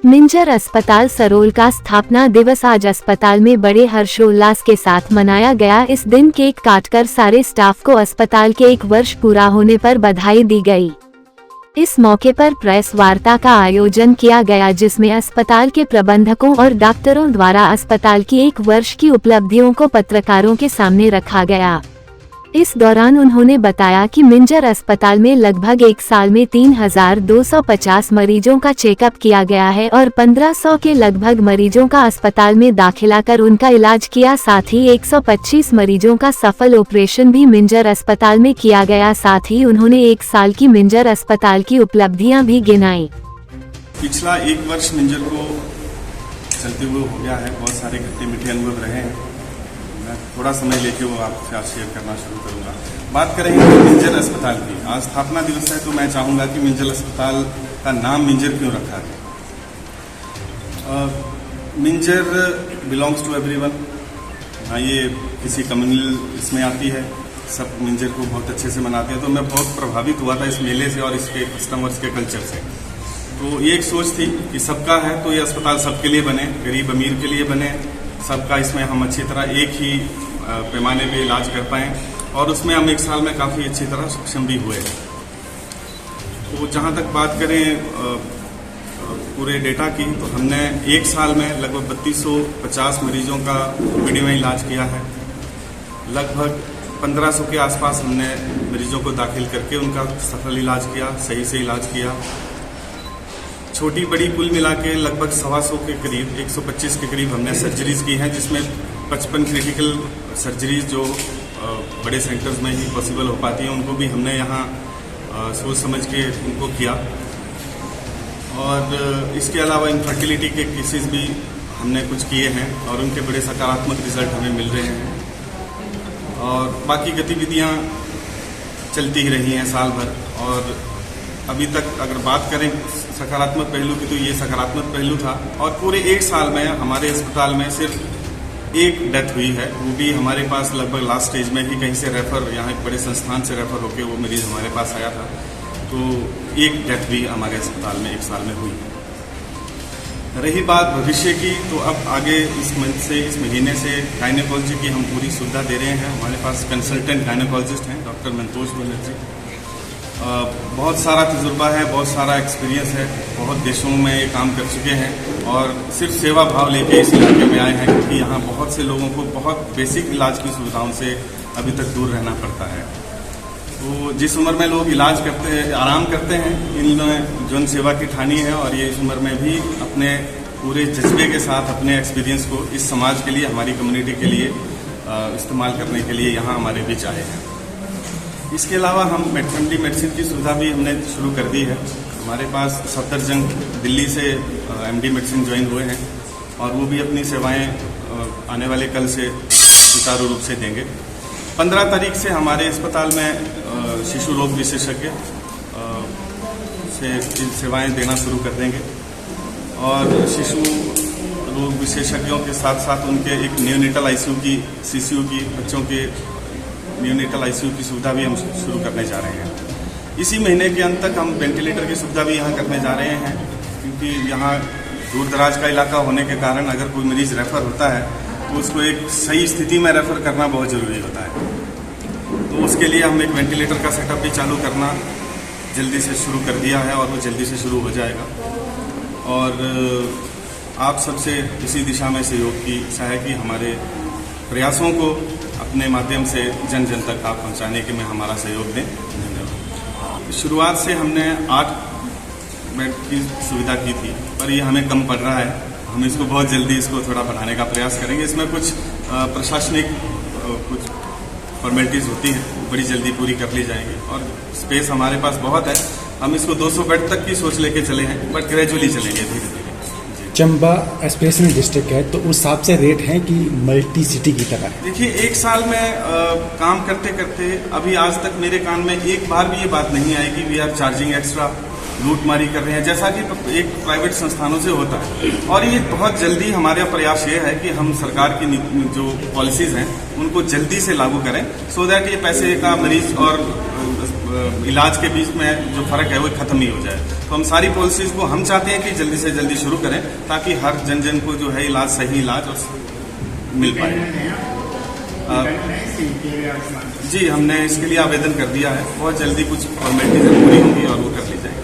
मिंजर अस्पताल सरोल का स्थापना दिवस आज अस्पताल में बड़े हर्षोल्लास के साथ मनाया गया। इस दिन केक काटकर सारे स्टाफ को अस्पताल के 1 वर्ष पूरा होने पर बधाई दी गई। इस मौके पर प्रेस वार्ता का आयोजन किया गया, जिसमें अस्पताल के प्रबंधकों और डॉक्टरों द्वारा अस्पताल की 1 वर्ष की उपलब्धियों को पत्रकारों के सामने रखा गया। इस दौरान उन्होंने बताया कि मिंजर अस्पताल में लगभग 1 साल में 3250 मरीजों का चेकअप किया गया है और 1500 के लगभग मरीजों का अस्पताल में दाखिला कर उनका इलाज किया। साथ ही 125 मरीजों का सफल ऑपरेशन भी मिंजर अस्पताल में किया गया। साथ ही उन्होंने 1 साल की मिंजर अस्पताल की उपलब्धियां भी गिनाई। पिछला 1 वर्ष मिंजर को चलते हुए हो गया है, बहुत सारे खट्टे मीठे अनुभव रहे हैं। मैं थोड़ा समय लेके वो आपके साथ शेयर करना शुरू करूंगा। बात करेंगे मिंजर अस्पताल की। आज स्थापना दिवस है, तो मैं चाहूंगा कि मिंजर अस्पताल का नाम मिंजर क्यों रखा गया। Minjar belongs to everyone. ये किसी कम्युनल इसमें आती है, सब मिंजर को बहुत अच्छे से मनाते हैं। तो मैं बहुत प्रभावित हुआ था इस मेले से और इसके कस्टमर्स के कल्चर से। तो ये एक सोच थी कि सबका है तो ये अस्पताल सबके लिए बने, गरीब अमीर के लिए बने, सबका इसमें हम अच्छी तरह एक ही पैमाने पे इलाज कर पाएँ, और उसमें हम 1 साल में काफ़ी अच्छी तरह सक्षम भी हुए। तो जहाँ तक बात करें पूरे डेटा की, तो हमने 1 साल में लगभग 3250 मरीजों का ओपीडी में इलाज किया है। लगभग 1500 के आसपास हमने मरीजों को दाखिल करके उनका सफल इलाज किया, सही से इलाज किया। छोटी बड़ी कुल मिला के लगभग 125 के करीब 125 के करीब हमने सर्जरीज की हैं, जिसमें 55 क्रिटिकल सर्जरीज जो बड़े सेंटर्स में ही पॉसिबल हो पाती हैं, उनको भी हमने यहाँ सोच समझ के उनको किया। और इसके अलावा इनफर्टिलिटी के केसेस भी हमने कुछ किए हैं और उनके बड़े सकारात्मक रिजल्ट हमें मिल रहे हैं। और बाकी गतिविधियाँ चलती ही रही हैं साल भर। और अभी तक अगर बात करें सकारात्मक पहलू की, तो ये सकारात्मक पहलू था। और पूरे 1 साल में हमारे अस्पताल में सिर्फ 1 डेथ हुई है, वो भी हमारे पास लगभग लास्ट स्टेज में ही कहीं से रेफर, यहाँ एक बड़े संस्थान से रेफर होकर वो मरीज हमारे पास आया था। तो 1 डेथ भी हमारे अस्पताल में 1 साल में हुई है। रही बात भविष्य की, तो अब आगे इस मंथ से, इस महीने से गायनेकोलॉजी की हम पूरी सुविधा दे रहे हैं। हमारे पास कंसल्टेंट गायनेकोलॉजिस्ट हैं डॉक्टर मंतोष बनर्जी। बहुत सारा तजुर्बा है, बहुत सारा एक्सपीरियंस है, बहुत देशों में ये काम कर चुके हैं और सिर्फ सेवा भाव लेके इस इलाके में आए हैं, क्योंकि यहाँ बहुत से लोगों को बहुत बेसिक इलाज की सुविधाओं से अभी तक दूर रहना पड़ता है। तो जिस उम्र में लोग इलाज करते हैं, आराम करते हैं, इन्होंने जन सेवा की ठानी है और ये इस उम्र में भी अपने पूरे जज्बे के साथ अपने एक्सपीरियंस को इस समाज के लिए, हमारी कम्युनिटी के लिए इस्तेमाल करने के लिए यहाँ हमारे बीच आए हैं। इसके अलावा हम फैमिली मेडिसिन की सुविधा भी हमने शुरू कर दी है। हमारे पास सफदरजंग दिल्ली से एमडी मेडिसिन ज्वाइन हुए हैं और वो भी अपनी सेवाएं आने वाले कल से सुचारू रूप से देंगे। 15 तारीख से हमारे अस्पताल में शिशु रोग विशेषज्ञ से सेवाएं देना शुरू कर देंगे और शिशु रोग विशेषज्ञों के साथ साथ उनके एक न्यूनेटल आईसीयू की, सीसीयू की, बच्चों के न्यूनेटल आईसीयू की सुविधा भी हम शुरू करने जा रहे हैं। इसी महीने के अंत तक हम वेंटिलेटर की सुविधा भी यहाँ करने जा रहे हैं, क्योंकि यहाँ दूर दराज का इलाका होने के कारण अगर कोई मरीज रेफर होता है तो उसको एक सही स्थिति में रेफर करना बहुत ज़रूरी होता है। तो उसके लिए हम एक वेंटिलेटर का सेटअप भी चालू करना जल्दी से शुरू कर दिया है और वो जल्दी से शुरू हो जाएगा। और आप सबसे इसी दिशा में सहयोग की सहायकी हमारे प्रयासों को अपने माध्यम से जन जन तक आप पहुंचाने के में हमारा सहयोग दें। धन्यवाद। शुरुआत से हमने 8 बेड की सुविधा की थी, पर ये हमें कम पड़ रहा है। हम इसको बहुत जल्दी इसको थोड़ा बढ़ाने का प्रयास करेंगे। इसमें कुछ प्रशासनिक कुछ फॉर्मेलिटीज़ होती हैं, बड़ी जल्दी पूरी कर ली जाएंगी और स्पेस हमारे पास बहुत है। हम इसको 200 बेड तक की सोच लेके चले हैं, बट ग्रेजुअली चलेंगे धीरे धीरे। चंबा एस्पिरेशनल डिस्ट्रिक्ट है, तो उस हिसाब से रेट है कि मल्टी सिटी की तरह? देखिए, 1 साल में काम करते करते अभी आज तक मेरे कान में एक बार भी ये बात नहीं आई कि वी आर चार्जिंग एक्स्ट्रा, लूटमारी कर रहे हैं, जैसा कि एक प्राइवेट संस्थानों से होता है। और ये बहुत जल्दी हमारा प्रयास ये है कि हम सरकार की जो पॉलिसीज हैं उनको जल्दी से लागू करें, सो दैट ये पैसे का मरीज और इलाज के बीच में जो फर्क है वो खत्म ही हो जाए। तो हम सारी पॉलिसीज को हम चाहते हैं कि जल्दी से जल्दी शुरू करें ताकि हर जन जन को जो है इलाज सही इलाज और मिल पाए। जी हमने इसके लिए आवेदन कर दिया है, बहुत जल्दी कुछ फॉर्मेलिटीज पूरी होंगी और वो कर ली जाएगी।